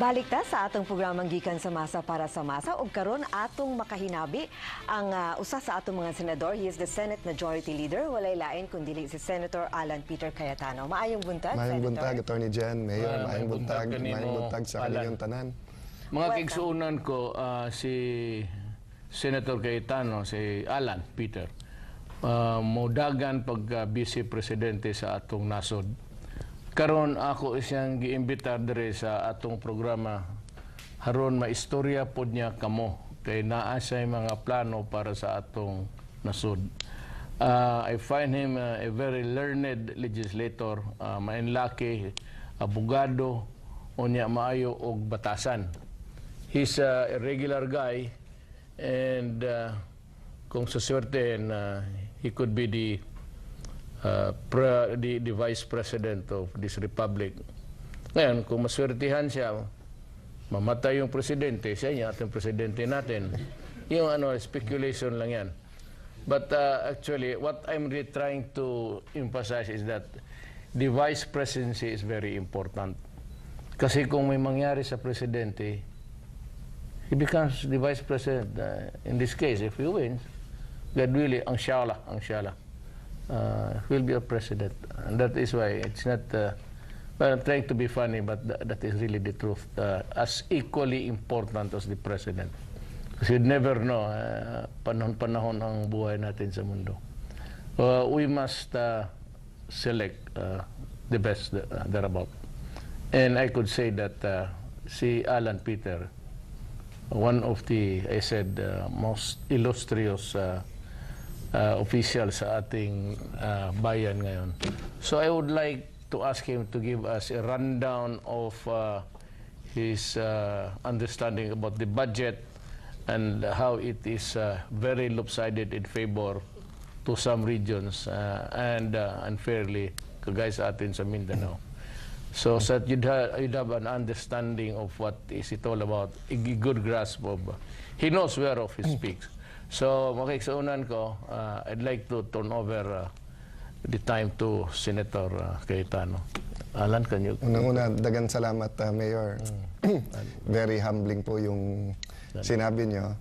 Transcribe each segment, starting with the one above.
Balik ta sa atong programang Gikan sa Masa para sa Masa ug karon atong makahinabi ang usa sa atong mga senador. He is the Senate Majority Leader. Walay lain kundi si Senator Alan Peter Cayetano. Maayong buntag, Maayong Senator. buntag, Attorney Jen, Mayor, maayong buntag sa kanilang tanan. Mga kaigsuunan ko, si Senator Cayetano, si Alan Peter, modagan pag Vice Presidente sa atong nasod. Karon ako siyang giimbitar dire sa atong programa haron maistorya pod niya kamo kay naa siya mga plano para sa atong nasod. I find him a very learned legislator, mainlaki, abogado, unya maayo og batasan. He's a regular guy and kung sa swerte he could be the Vice President of this Republic. Ngayon, kung maswertihan siya, mamatay yung presidente, siya yung ating presidente natin. Yung speculation lang yan. But actually, what I'm really trying to emphasize is that the vice presidency is very important. Kasi kung may mangyari sa presidente, he becomes the vice president. In this case, if he wins, God willing, ang siyala. Will be a president, and that is why it's not. Well, I'm trying to be funny, but that is really the truth. As equally important as the president, because you'd never know panahon ang buhay natin sa mundo. We must select the best thereabout, and I could say that si Alan Peter, one of the most illustrious official sa ating bayan ngayon. So I would like to ask him to give us a rundown of his understanding about the budget and how it is very lopsided in favor to some regions and unfairly kagaya sa atin sa Mindanao. So that you'd have an understanding of what is it all about, a good grasp of, he knows whereof he speaks. So, makikisuunan ko, I'd like to turn over the time to Senator Cayetano. Alan, can you... Unang-una, dagang salamat, Mayor. Very humbling po yung sinabi nyo.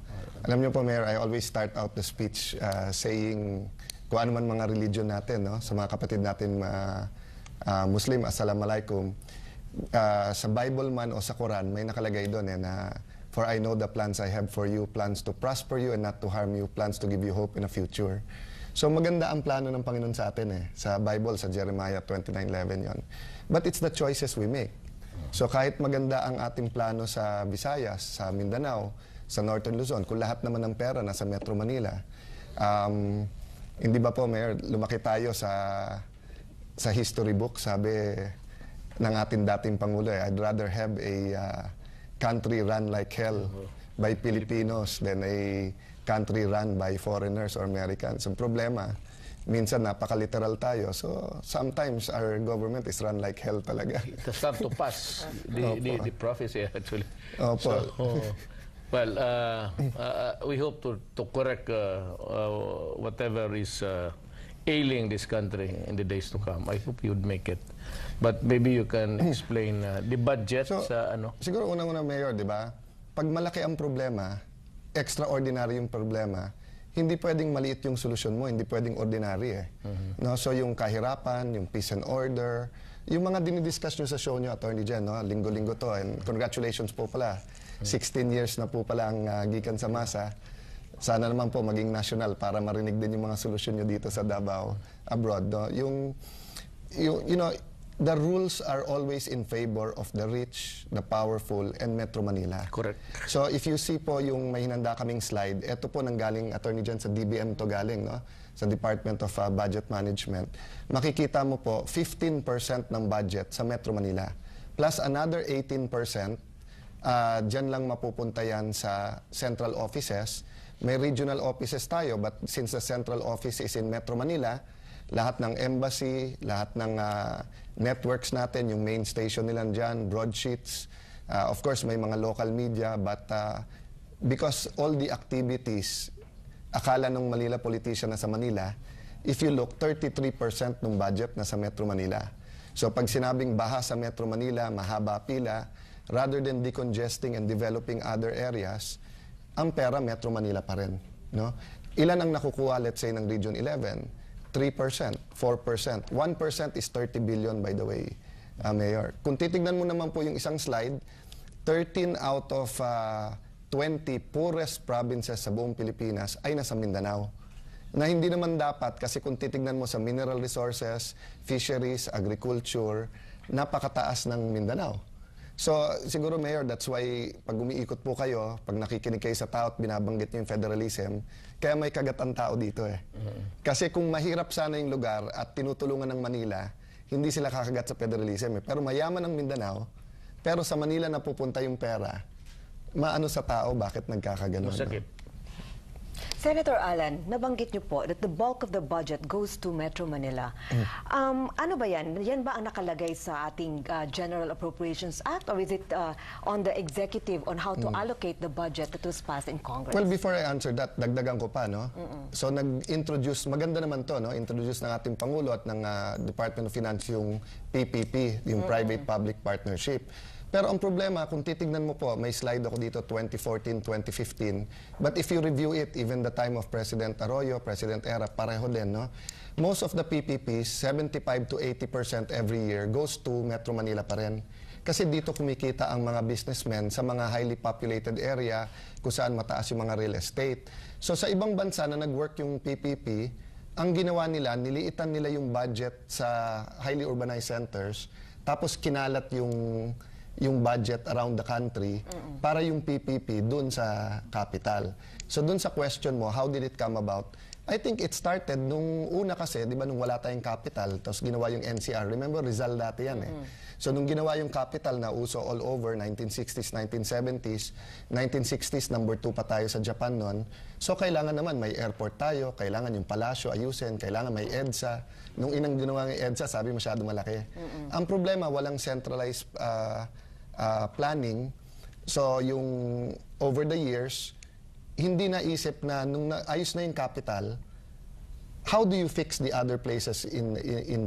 Alam nyo po, Mayor, I always start out the speech saying kung ano man mga religion natin, no? Sa mga kapatid natin Muslim, Assalamualaikum. Sa Bible man o sa Quran, may nakalagay doon na for I know the plans I have for you, plans to prosper you and not to harm you, plans to give you hope in a future. So maganda ang plano ng Panginoon sa atin sa Bible, sa Jeremiah 29:11 yon. But it's the choices we make. So kahit maganda ang ating plano sa Visayas, sa Mindanao, sa Northern Luzon, kung lahat naman ng pera nasa Metro Manila, hindi ba po, Mayor, lumaki tayo sa history book, sabi ng ating dating Pangulo, I'd rather have a country run like hell by Filipinos than a country run by foreigners or Americans. Ang problema, minsan napakaliteral tayo. So sometimes our government is run like hell talaga. It has come to pass, the prophecy actually. Opo. So, well, we hope to correct whatever is ailing this country in the days to come. I hope you'd make it. But maybe you can explain the budget sa ano. Siguro unang-una, Mayor, di ba? Pag malaki ang problema, extraordinary yung problema, hindi pwedeng maliit yung solusyon mo, hindi pwedeng ordinary No? So yung kahirapan, yung peace and order, yung mga dinidiscuss nyo sa show nyo, Attorney Jen, no? Linggo-linggo to, and congratulations po pala. 16 years na po pala ang Gikan sa Masa. Sana naman po maging national para marinig din yung mga solusyon nyo dito sa Davao, abroad. No? You know, the rules are always in favor of the rich, the powerful, and Metro Manila. Correct. So if you see po yung may hinanda kaming slide, ito po nanggaling, Attorney Jen, sa DBM to galing, no? Sa Department of Budget Management. Makikita mo po, 15% ng budget sa Metro Manila. Plus another 18%, dyan lang mapupunta yan sa central offices. May regional offices tayo, but since the central office is in Metro Manila, lahat ng embassy, lahat ng networks natin, yung main station nila dyan, broadsheets, of course may mga local media, but because all the activities, akala ng Manila politician na sa Manila, if you look, 33% ng budget na sa Metro Manila. So pag sinabing baha sa Metro Manila, mahaba pila, rather than decongesting and developing other areas, ang pera Metro Manila pa rin. No? Ilan ang nakukuha, let's say, ng Region 11? 3%, 4%. 1% is 30 billion, by the way, Mayor. Kung titignan mo naman po yung isang slide, 13 out of 20 poorest provinces sa buong Pilipinas ay nasa Mindanao. Na hindi naman dapat, kasi kung titignan mo sa mineral resources, fisheries, agriculture, napakataas ng Mindanao. So, siguro, Mayor, that's why pag umiikot po kayo, pag nakikinig kayo sa tao at binabanggit niyo yung federalism, kaya may kagat ang tao dito eh. Kasi kung mahirap sana yung lugar at tinutulungan ng Manila, hindi sila kakagat sa federalism eh. Pero mayaman ang Mindanao, pero sa Manila na pupunta yung pera, maano sa tao, bakit nagkakaganon? Masakit. Senator Alan, nabanggit niyo po that the bulk of the budget goes to Metro Manila. Ano ba yan? Yan ba ang nakalagay sa ating General Appropriations Act, or is it on the executive on how to allocate the budget that was passed in Congress? Well, before I answer that, dagdagan ko pa, no? So, nag-introduce, maganda naman to, no? Introduce ng ating Pangulo at ng Department of Finance yung PPP, yung Private-Public Partnership. Pero ang problema, kung titignan mo po, may slide ako dito, 2014, 2015. But if you review it, even the time of President Arroyo, President Era, pareho din, no? Most of the PPPs, 75 to 80% every year, goes to Metro Manila pa rin. Kasi dito kumikita ang mga businessmen sa mga highly populated area kung saan mataas yung mga real estate. So sa ibang bansa na nag-work yung PPP, ang ginawa nila, niliitan nila yung budget sa highly urbanized centers, tapos kinalat yung budget around the country para yung PPP dun sa capital. So dun sa question mo, how did it come about? I think it started nung una kasi, di ba, nung wala tayong capital, tapos ginawa yung NCR. Remember, Rizal dati yan eh. So nung ginawa yung capital na uso all over, 1960s, 1970s, 1960s, number 2 pa tayo sa Japan nun. So kailangan naman may airport tayo, kailangan yung palasyo ayusin, kailangan may EDSA. Nung inang ginawa ng EDSA, sabi masyado malaki. Ang problema, walang centralized planning. So yung over the years, hindi naisip na nung ayos na yung capital, how do you fix the other places in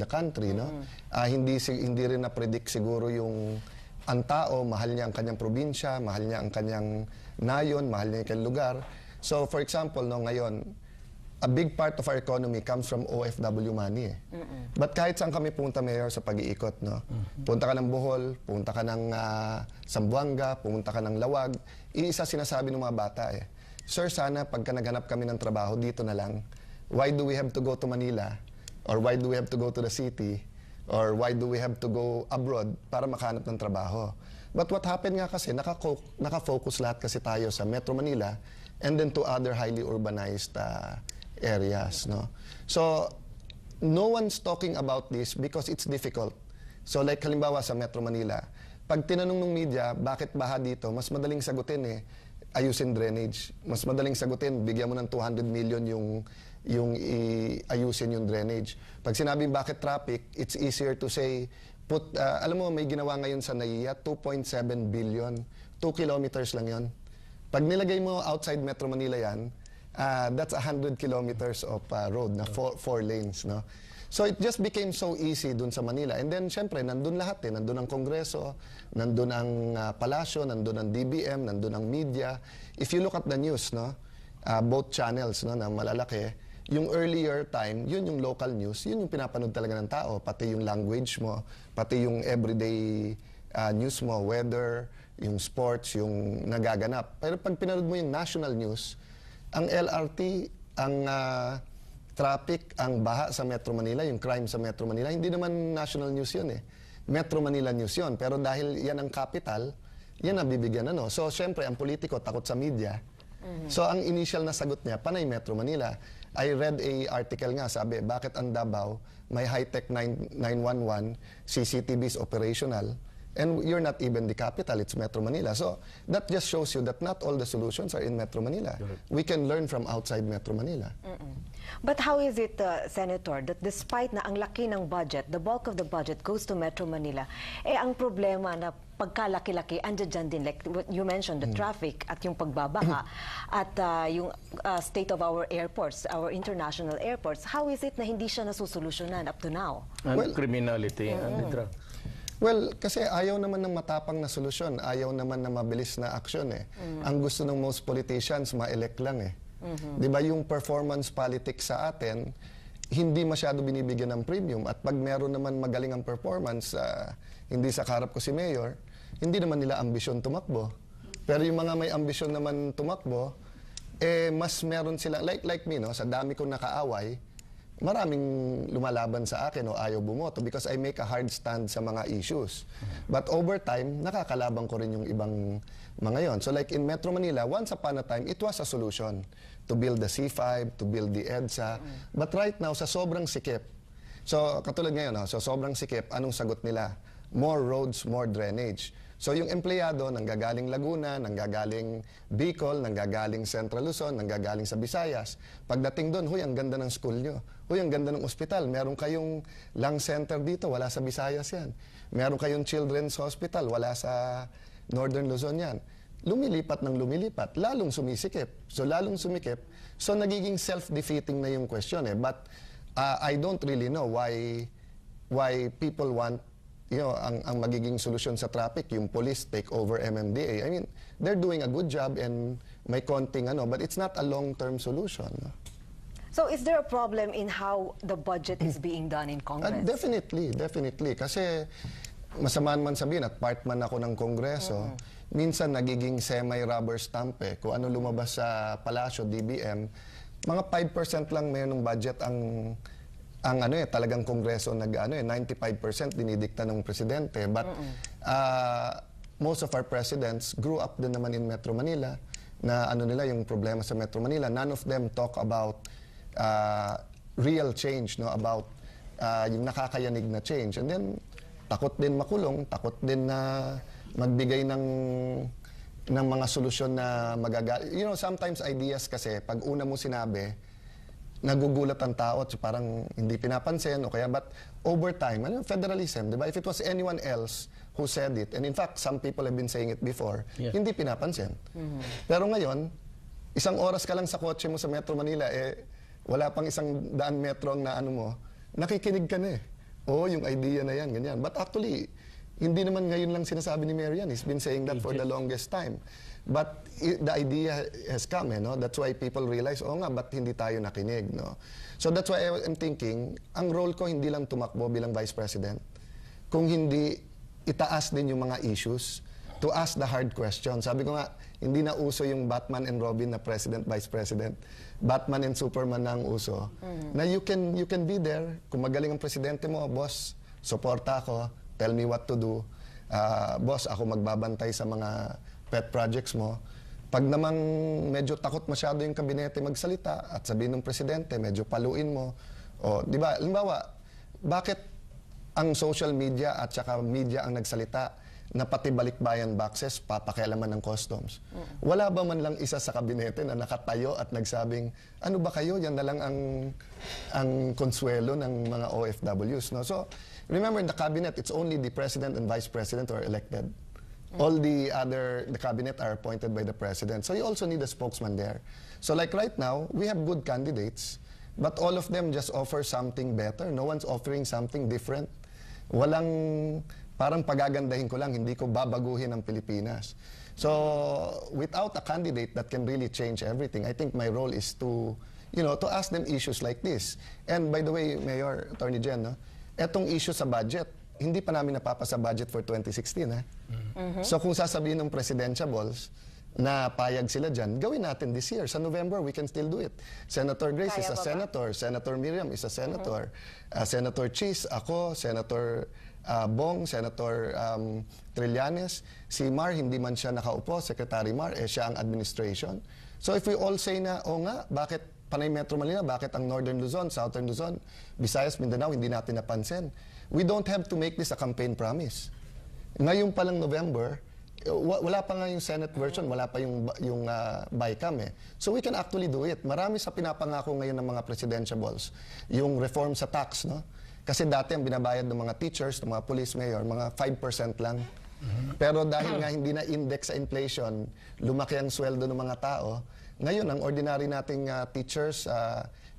the country, no? Hindi rin na-predict siguro yung ang tao, mahal niya ang kanyang probinsya, mahal niya ang kanyang nayon, mahal niya ang kanyang lugar. So for example, no, ngayon, a big part of our economy comes from OFW money. But kahit saan kami punta, Mayor, sa pag-iikot, no? Punta ka ng Bohol, punta ka ng Zamboanga, punta ka ng Lawag, iisa sinasabi ng mga bata eh, Sir, sana pagka naghanap kami ng trabaho, dito na lang. Why do we have to go to Manila? Or why do we have to go to the city? Or why do we have to go abroad para makahanap ng trabaho? But what happened nga kasi, nakafocus lahat kasi tayo sa Metro Manila and then to other highly urbanized areas, no? So, no one's talking about this because it's difficult. So, like halimbawa sa Metro Manila, pag tinanong ng media, bakit baha dito, mas madaling sagutin eh, ayusin drainage. Mas madaling sagutin, bigyan mo ng 200 million yung ayusin yung drainage. Pag sinabing bakit traffic, it's easier to say, alam mo, may ginawa ngayon sa NAIA, 2.7 billion. 2 kilometers lang yon. Pag nilagay mo outside Metro Manila yan, that's 100 kilometers of road na 4 lanes, no? So it just became so easy dun sa Manila. And then, syempre, nandun lahat eh. Nandun ang Kongreso, nandun ang Palasyo, nandun ang DBM, nandun ang media. If you look at the news, no, both channels, no, na malalaki, yung earlier time, yun yung local news, yun yung pinapanood talaga ng tao. Pati yung language mo, pati yung everyday news mo, weather, yung sports, yung nagaganap. Pero pag pinanood mo yung national news, ang LRT, ang traffic, ang baha sa Metro Manila, yung crime sa Metro Manila, hindi naman national news yun eh. Metro Manila news yun. Pero dahil yan ang capital, yan ang bibigyan ano. So, syempre, ang politiko takot sa media. So, ang initial na sagot niya, panay Metro Manila. I read a article nga, sabi, bakit ang Davao may high-tech 911, CCTV is operational, and you're not even the capital, it's Metro Manila. So, that just shows you that not all the solutions are in Metro Manila. We can learn from outside Metro Manila. But how is it, Senator, that despite na ang laki ng budget, the bulk of the budget goes to Metro Manila, eh ang problema na pagkalaki-laki, andyan dyan din, like what you mentioned, the traffic at yung pagbabaha at yung state of our airports, our international airports, how is it na hindi siya nasusolusyonan up to now? And criminality and the drug. Well, kasi ayaw naman ng matapang na solusyon, ayaw naman na mabilis na aksyon eh. Ang gusto ng most politicians, ma-elect lang eh. Di ba yung performance politics sa atin, hindi masyado binibigyan ng premium. At pag meron naman magaling ang performance, hindi sa karap ko si Mayor, hindi naman nila ambisyon tumakbo. Pero yung mga may ambisyon naman tumakbo, mas meron sila, like me, no, sa dami kong nakaaway, maraming lumalaban sa akin o ayaw bumoto because I make a hard stand sa mga issues. But over time, nakakalaban ko rin yung ibang mga yon. So like in Metro Manila, once upon a time, it was a solution to build the C5, to build the EDSA. But right now, sa sobrang sikip, so katulad ngayon, so sobrang sikip, anong sagot nila? More roads, more drainage. So yung empleyado, nanggagaling Laguna, nanggagaling Bicol, nanggagaling Central Luzon, nanggagaling sa Visayas. Pagdating doon, huy, ang ganda ng school nyo. Huy, ang ganda ng ospital. Meron kayong lung center dito, wala sa Visayas yan. Meron kayong children's hospital, wala sa Northern Luzon yan. Lumilipat ng lumilipat, lalong sumisikip. So lalong sumikip, so nagiging self-defeating na yung question eh. But I don't really know why people want ang magiging solusyon sa traffic, yung police take over MMDA. I mean, they're doing a good job and may konting but it's not a long-term solution. So is there a problem in how the budget is being done in Congress? Definitely. Kasi masama man sabihin at part man ako ng Kongreso, minsan nagiging semi-rubber stamp eh. Kung ano lumabas sa Palasyo, DBM, mga 5% lang may ng budget ang talagang Kongreso 95% dinidikta ng presidente. But most of our presidents grew up din naman in Metro Manila na nila yung problema sa Metro Manila. None of them talk about real change, about yung nakakayanig na change. And then takot din makulong, takot din na magbigay ng mga solusyon na sometimes ideas kasi pag una mo sinabi, nagugulat ang tao at parang hindi pinapansin o kaya, but over time, federalism, di ba? If it was anyone else who said it, and in fact, some people have been saying it before, hindi pinapansin. Pero ngayon, isang oras ka lang sa kotse mo sa Metro Manila, wala pang 100 metro ang nakikinig ka na eh. Yung idea na yan, ganyan. But actually, hindi naman ngayon lang sinasabi ni Marian. He's been saying that for the longest time. But the idea has come, That's why people realize, ba't hindi tayo nakinig, So that's why I'm thinking, ang role ko hindi lang tumakbo bilang Vice President, kung hindi itaas din yung mga issues, to ask the hard question. Sabi ko nga, hindi na uso yung Batman and Robin na President, Vice President. Batman and Superman na ang uso. Na you can be there. Kung magaling ang presidente mo, boss, suporta ako, tell me what to do. Boss, ako magbabantay sa mga pet projects mo. Pag namang medyo takot masyado yung kabinete magsalita at sabihin ng presidente, medyo paluin mo. Di ba? Halimbawa, bakit ang social media at saka media ang nagsalita na pati balikbayan boxes, papakialaman ng customs? Wala ba man lang isa sa kabinete na nakatayo at nagsabing, ano ba kayo? Yan na lang ang konsuelo ng mga OFWs. So, remember, in the cabinet, it's only the president and vice president who are elected. All the cabinet are appointed by the president. So you also need a spokesman there. So like right now, we have good candidates, but all of them just offer something better. No one's offering something different. Walang, parang pagagandahin ko lang, hindi ko babaguhin ang Pilipinas. So without a candidate that can really change everything, I think my role is to ask them issues like this. And by the way, Mayor, Attorney Jen, etong issue sa budget, hindi pa namin napapasa budget for 2016. So kung sasabihin ng presidentiables na payag sila dyan, gawin natin this year. Sa November, we can still do it. Senator Grace is a senator. Senator Miriam is a senator. Senator Cheese, ako, Senator Bong, Senator Trillanes. Si Mar, hindi man siya nakaupo. Secretary Mar, siya ang administration. So if we all say na, bakit Panay Metro Manila, bakit ang Northern Luzon, Southern Luzon, Visayas, Mindanao, hindi natin napansin? We don't have to make this a campaign promise. Ngayon pa lang November, wala pa nga yung Senate version, wala pa yung BICAM eh. So we can actually do it. Marami sa pinapangako ngayon ng mga presidentiables, yung reform sa tax, Kasi dati ang binabayad ng mga teachers, ng mga police mayor, mga 5% lang. Pero dahil nga hindi na index sa inflation, lumaki ang sweldo ng mga tao, ngayon ang ordinary nating teachers,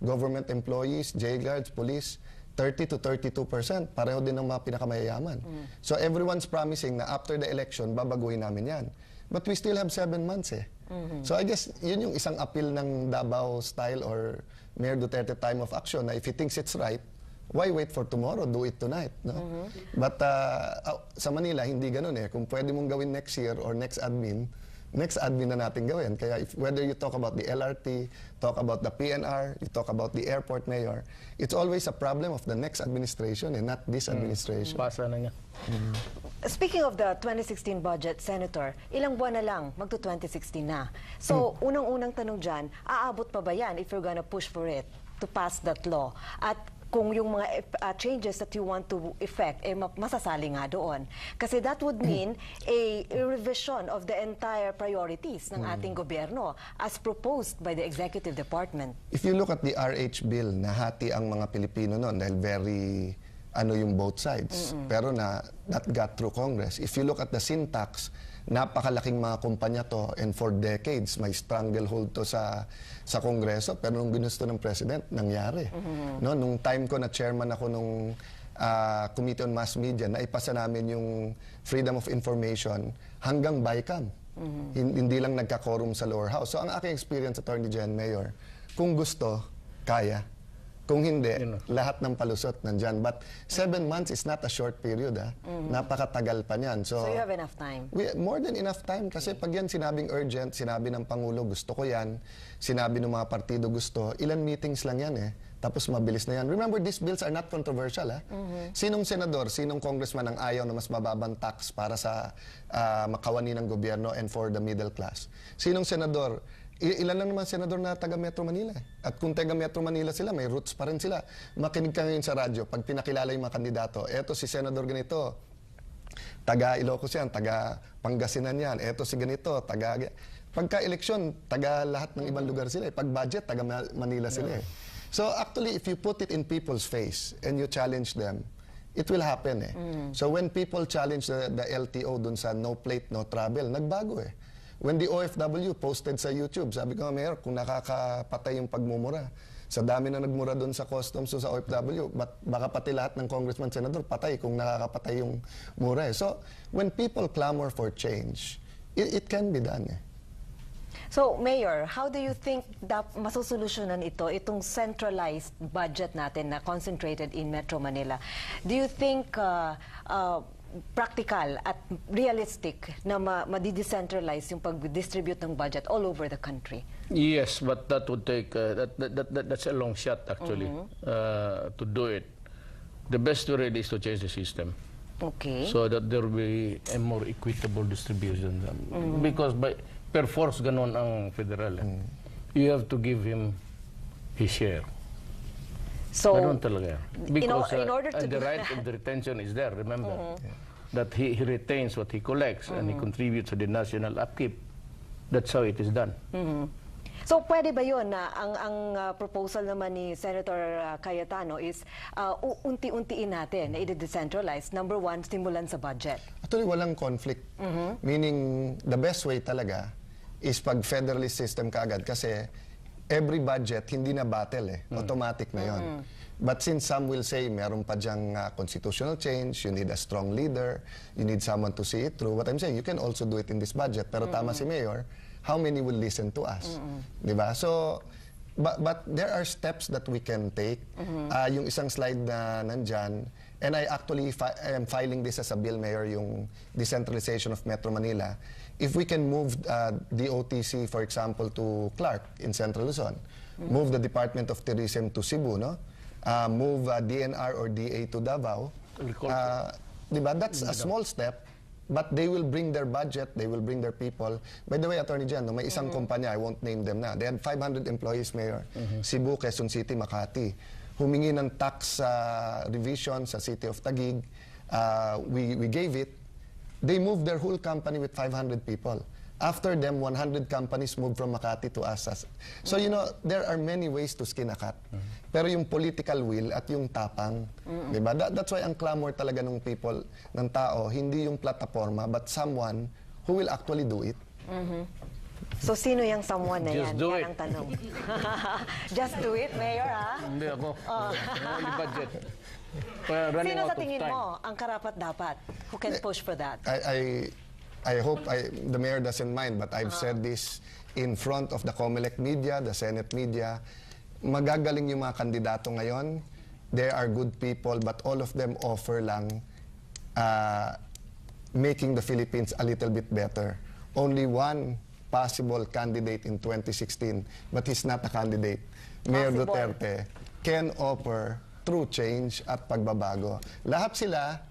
government employees, jail guards, police, 30 to 32%. Pareho din ng mga pinakamayayaman. So everyone's promising na after the election, babaguhin namin yan. But we still have 7 months eh. So I guess yun yung isang appeal ng Davao style or Mayor Duterte time of action na if he thinks it's right, why wait for tomorrow? Do it tonight. No? But sa Manila, hindi ganun eh. Kung pwede mong gawin next year or next admin na natin gawin. Kaya whether you talk about the LRT, talk about the PNR, you talk about the airport mayor, it's always a problem of the next administration and not this administration. Pasa na niya. Speaking of the 2016 budget, Senator, ilang buwan na lang, magto-2016 na. So, unang-unang tanong dyan, aabot pa ba yan if you're gonna push for it to pass that law? At kung yung mga changes that you want to effect, masasali nga doon. Kasi that would mean a revision of the entire priorities ng ating gobyerno as proposed by the Executive Department. If you look at the RH bill, nahati ang mga Pilipino noon dahil very yung both sides. Pero that got through Congress. If you look at the sin tax, napakalaking mga kumpanya to and for decades may stranglehold to sa Kongreso pero nung ginusto ng President, nangyari. No, nung time ko na chairman ako nung Committee on Mass Media, naipasa namin yung Freedom of Information hanggang BICAM. Hindi lang nagka-quorum sa lower house. So ang aking experience, Attorney Gen, Mayor, kung gusto, kaya. Kung hindi, lahat ng palusot nandyan. But 7 months is not a short period. Napakatagal pa niyan. So you have enough time? More than enough time. Kasi pag yan sinabing urgent, sinabi ng Pangulo, gusto ko yan, sinabi ng mga partido gusto, ilan meetings lang yan eh. Tapos mabilis na yan. Remember, these bills are not controversial. Sinong senador, sinong congressman ang ayaw na mas mababang tax para sa makawani ng gobyerno and for the middle class? Sinong senador, ilan lang naman senador na taga Metro Manila. At kung taga Metro Manila sila, may roots pa rin sila. Makinig ka ngayon sa radyo, pag pinakilala yung mga kandidato, eto si senador ganito, taga Ilocos yan, taga Pangasinan yan, eto si ganito, taga... Pagka-eleksyon, taga lahat ng ibang lugar sila. Pag budget, taga Manila sila. So actually, if you put it in people's face and you challenge them, it will happen eh. So when people challenge the LTO dun sa no plate, no travel, nagbago eh. When the OFW posted sa YouTube, sabi ko, Mayor, kung nakakapatay yung pagmumura, sa dami na nagmura doon sa customs o sa OFW, baka pati lahat ng congressman, senador, patay kung nakakapatay yung mura eh. So, when people clamor for change, it can be done eh. So, Mayor, how do you think masusolusyonan itong centralized budget natin na concentrated in Metro Manila? Do you think practical at realistic na ma-decentralize yung pag-distribute ng budget all over the country? Yes, but that would take, that's a long shot actually, to do it. The best way really is to change the system. Okay. So that there will be a more equitable distribution. Because per force ganon ang federal. You have to give him his share. So, ganon talaga. Because in order to and the right of the retention is there, remember. That he retains what he collects and he contributes to the national upkeep. That's how it is done. So, pwede ba yun na ang proposal naman ni Senator Cayetano is unti-untiin natin na i-decentralize? Number one, stimulan sa budget. Actually, walang conflict. Meaning, the best way talaga is pag federalist system kaagad kasi every budget, hindi na battle eh. Automatic na yon. But since some will say, meron pa diyang constitutional change, you need a strong leader, you need someone to see it through. What I'm saying, you can also do it in this budget. Pero tama si Mayor, how many will listen to us? Diba? So, but there are steps that we can take. Yung isang slide na nandyan, and I actually am filing this as a bill, Mayor, yung decentralization of Metro Manila. If we can move the OTC, for example, to Clark in Central Luzon, move the Department of Tourism to Cebu, no? Move DNR or DA to Davao, diba? That's a small step, but they will bring their budget, they will bring their people. By the way, Attorney Jan, may isang kumpanya, I won't name them na, they had 500 employees, Mayor, Cebu, Quezon City, Makati. Humingi ng tax revision sa City of Taguig. We gave it. They moved their whole company with 500 people. After them, 100 companies moved from Makati to us. So, you know, there are many ways to skin a cat. Pero yung political will at yung tapang, diba? That's why ang clamor talaga ng people, ng tao, hindi yung plataforma, but someone who will actually do it. So, sino yung someone na Just yan? do Yan it. ang tanong. Just do it, Mayor, ha? Hindi ako. Only budget. Running Sino out sa of tingin time. mo ang karapat-dapat? Who can push for that? I hope the mayor doesn't mind, but I've said this in front of the COMELEC media, the Senate media. Magagaling yung mga kandidato ngayon. They are good people, but all of them offer lang making the Philippines a little bit better. Only one possible candidate in 2016, but he's not a candidate. Mayor Possible. Duterte can offer true change at pagbabago. Lahat sila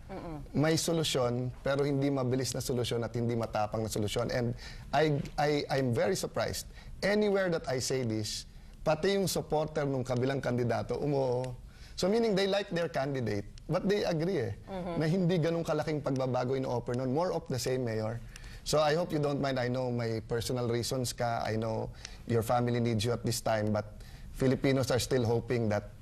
may solusyon, pero hindi mabilis na solusyon at hindi matapang na solusyon. And I'm very surprised. Anywhere that I say this, pati yung supporter nung kabilang kandidato, umuo. So meaning they like their candidate, but they agree na hindi ganun kalaking pagbabago in-offer nun. More of the same, Mayor. So I hope you don't mind. I know may personal reasons ka. I know your family needs you at this time, but Filipinos are still hoping that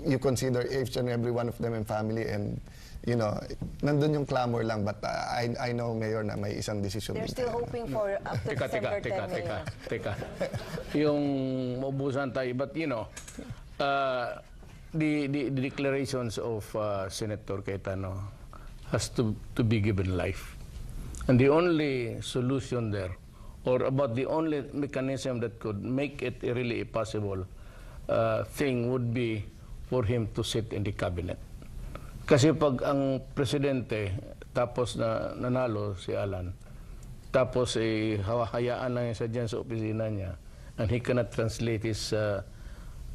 you consider each and every one of them in family, and you know, nandun yung clamor lang, but I know, Mayor, na may isang desisyon. They're still hoping for up to December 10, Mayor. Teka. Yung maubusan tayo, but you know, the declarations of Senator Cayetano has to be given life. And the only solution there, or about the only mechanism that could make it really a possible thing, would be for him to sit in the cabinet. Kasi pag ang presidente, tapos na nanalo si Alan, tapos hayaan lang siya dyan sa opisina niya, and he cannot translate his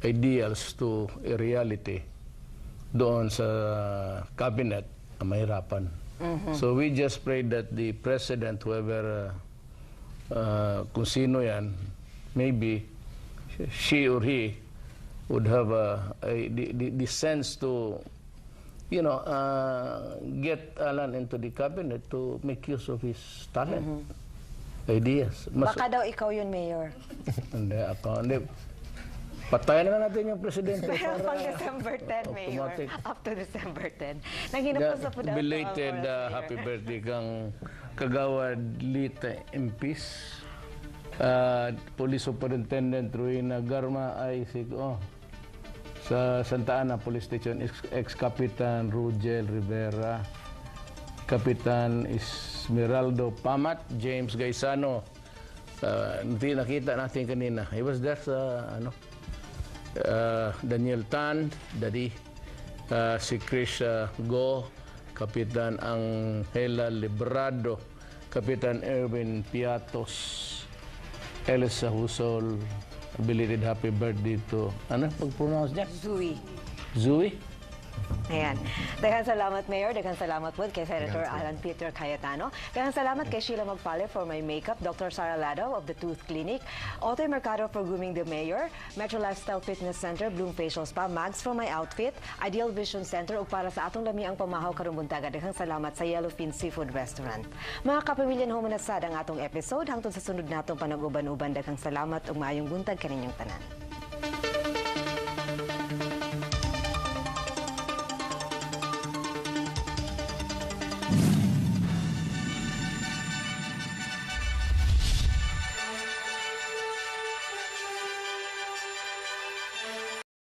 ideals to a reality doon sa cabinet, mahirapan. So we just pray that the president, whoever, kung sino yan, maybe she or he would have the sense to, you know, get Alan into the cabinet to make use of his talent, ideas. Baka daw ikaw yun, Mayor. Hindi, ako. Hindi. Patayan na natin yung presidente. Pero pang December 10, Mayor. automatic. Up to December 10. Nanghinap po sa pudao. Belated happy birthday kang Kagawad Lita Impis. Police Superintendent Ruina Garma Isaac. Sa Santa Ana Police Station, ex-Kapitan Rugel Rivera, Kapitan Esmeraldo Pamat, James Gaisano. Nakita natin kanina. He was there sa Daniel Tan, Daddy, si Chris Go, Kapitan Angela Librado, Kapitan Erwin Piatos, Elsa Husol, belated happy birthday to, ano pag-pronounce niya? Zui? Ayan. Daghang salamat, Mayor. Daghang salamat po kay Senator Alan Peter Cayetano. Daghang salamat kay Sheila Magpale for my makeup, Dr. Sara Lado of the Tooth Clinic, Otoy Mercado for grooming the Mayor, Metro Lifestyle Fitness Center, Bloom Facial Spa, Mags for my outfit, Ideal Vision Center, ug para sa atong lami ang pamahaw karong buntaga. Daghang salamat sa Yellowfin Seafood Restaurant. Mga kapamilya, humanasad ang atong episode. Hangtod sa sunod natong panag-uban-uban, daghang salamat ug maayong buntag kaninyong tanan.